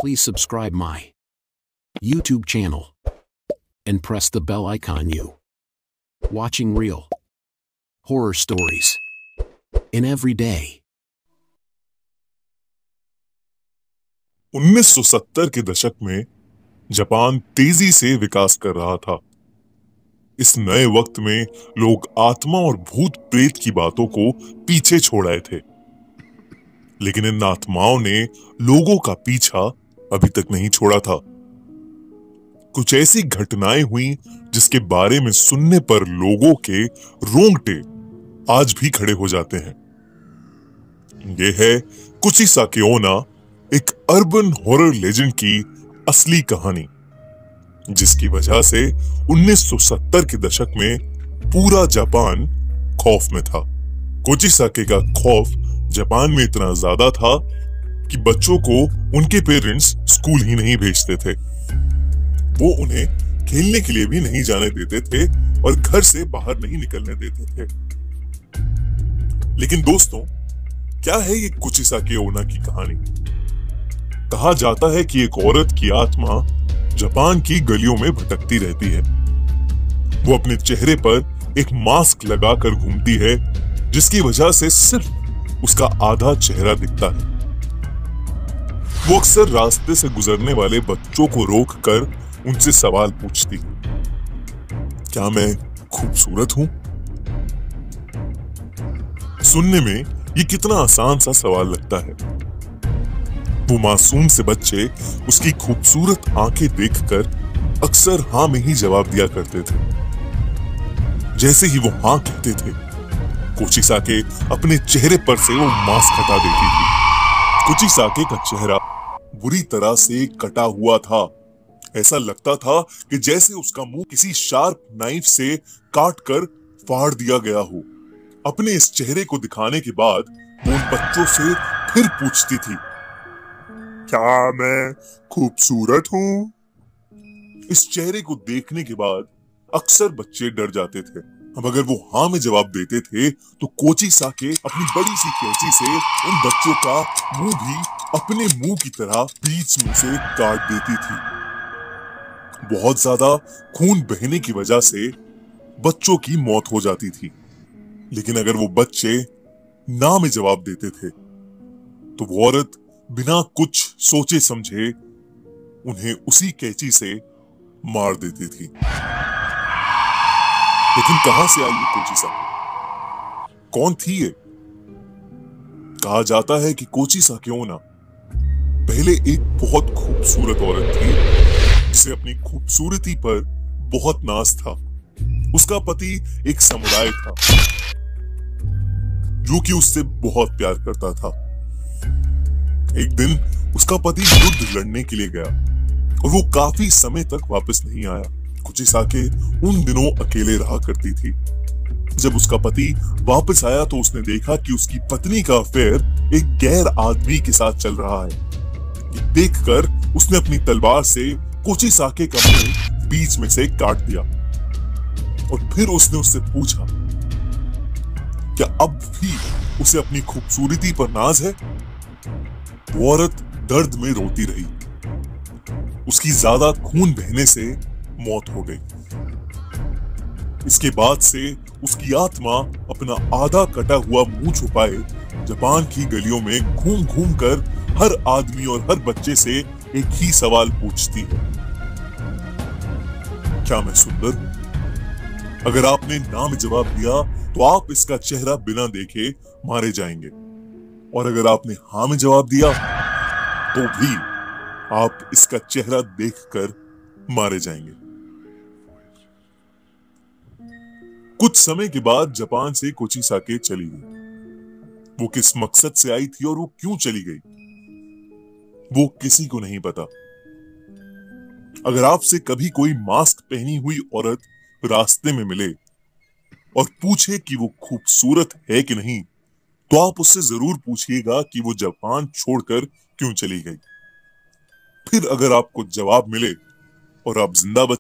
Please subscribe my YouTube channel and press the bell icon. You watching real horror stories in every day. 1970 के दशक में Japan तेजी से विकास कर रहा था। इस नए वक्त में लोग आत्मा और भूत प्रेत की बातों को पीछे छोड़ आए थे, लेकिन इन आत्माओं ने लोगों का पीछा अभी तक नहीं छोड़ा था। कुछ ऐसी घटनाएं हुई जिसके बारे में सुनने पर लोगों के रोंगटे आज भी खड़े हो जाते हैं। यह है कुचिसाकी ओना, एक अर्बन हॉरर लेजेंड की असली कहानी, जिसकी वजह से 1970 के दशक में पूरा जापान खौफ में था। कुचिसाकी का खौफ जापान में इतना ज्यादा था कि बच्चों को उनके पेरेंट्स स्कूल ही नहीं भेजते थे। वो उन्हें खेलने के लिए भी नहीं जाने देते थे और घर से बाहर नहीं निकलने देते थे। लेकिन दोस्तों, क्या है ये कुचिसाकी ओना की कहानी? कहा जाता है कि एक औरत की आत्मा जापान की गलियों में भटकती रहती है। वो अपने चेहरे पर एक मास्क लगाकर घूमती है, जिसकी वजह से सिर्फ उसका आधा चेहरा दिखता है। वो अक्सर रास्ते से गुजरने वाले बच्चों को रोककर उनसे सवाल पूछती है, क्या मैं खूबसूरत हूं? सुनने में ये कितना आसान सा सवाल लगता है। वो मासूम से बच्चे उसकी खूबसूरत आंखें देखकर अक्सर हाँ में ही जवाब दिया करते थे। जैसे ही वो हाँ कहते थे, कुचिसाकी अपने चेहरे पर से वो मास्क हटा देती थी। कुचिसाकी का चेहरा बुरी तरह से कटा हुआ था। ऐसा लगता था कि जैसे उसका मुंह किसी शार्प नाइफ से काटकर फाड़ दिया गया हो। अपने इस चेहरे को दिखाने के बाद वो उन बच्चों से फिर पूछती थी, क्या मैं खूबसूरत हूं? इस चेहरे को देखने के बाद अक्सर बच्चे डर जाते थे। अब अगर वो हाँ में जवाब देते थे तो कुचिसाकी अपनी बड़ी सी कैंची से उन बच्चों का मुंह भी अपने मुंह की तरह बीच में से काट देती थी। बहुत ज्यादा खून बहने की वजह से बच्चों की मौत हो जाती थी। लेकिन अगर वो बच्चे ना में जवाब देते थे तो वो औरत बिना कुछ सोचे समझे उन्हें उसी कैंची से मार देती थी। लेकिन कहां से आई ये कुचिसाकी? कौन थी ये? कहा जाता है कि कुचिसाकी ओना पहले एक बहुत खूबसूरत औरत थी, जिसे अपनी खूबसूरती पर बहुत नाज था। उसका पति एक समुराय था जो कि उससे बहुत प्यार करता था। एक दिन उसका पति युद्ध लड़ने के लिए गया और वो काफी समय तक वापस नहीं आया। कुचिसाकी उन दिनों अकेले रहा करती थी। जब उसका पति वापस आया तो उसने देखा कि उसकी पत्नी का अफेयर एक गैर आदमी के साथ चल रहा है। ये देखकर उसने अपनी तलवार से कुचिसाकी का मुंह बीच में से काट दिया और फिर उसने उससे पूछा, क्या अब भी उसे अपनी खूबसूरती पर नाज है? वो औरत दर्द में रोती रही। उसकी ज्यादा खून बहने से मौत हो गई। इसके बाद से उसकी आत्मा अपना आधा कटा हुआ मुंह छुपाए जापान की गलियों में घूम घूम कर हर आदमी और हर बच्चे से एक ही सवाल पूछती है, क्या मैं सुंदर हूं? अगर आपने ना में जवाब दिया तो आप इसका चेहरा बिना देखे मारे जाएंगे, और अगर आपने हाँ में जवाब दिया तो भी आप इसका चेहरा देखकर मारे जाएंगे। कुछ समय के बाद जापान से कुचिसाकी चली गई। वो किस मकसद से आई थी और वो क्यों चली गई, वो किसी को नहीं पता। अगर आपसे कभी कोई मास्क पहनी हुई औरत रास्ते में मिले और पूछे कि वो खूबसूरत है कि नहीं, तो आप उससे जरूर पूछिएगा कि वो जापान छोड़कर क्यों चली गई। फिर अगर आपको जवाब मिले और आप जिंदा बच